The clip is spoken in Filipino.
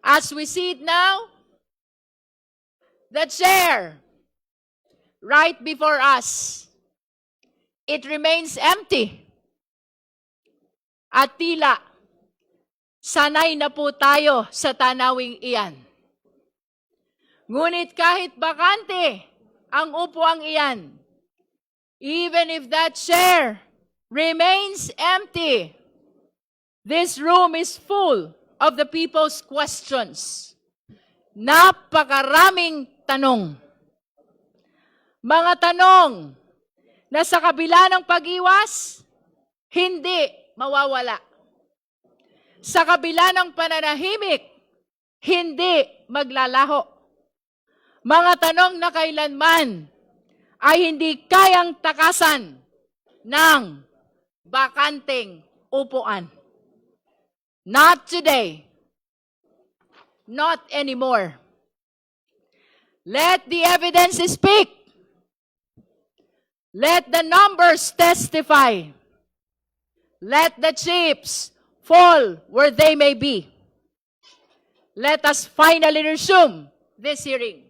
As we see it now, the chair right before us, it remains empty. At tila, sanay na po tayo sa tanawing iyan. Ngunit kahit bakante ang upuang iyan, even if that chair remains empty, this room is full of the people's questions. Napakaraming tanong. Mga tanong na sa kabila ng pag-iwas, hindi mawawala. Sa kabila ng pananahimik, hindi maglalaho. Mga tanong na kailanman ay hindi kayang takasan ng bakanteng upuan. Not today. Not anymore. Let the evidence speak. Let the numbers testify. Let the chips fall where they may be. Let us finally resume this hearing.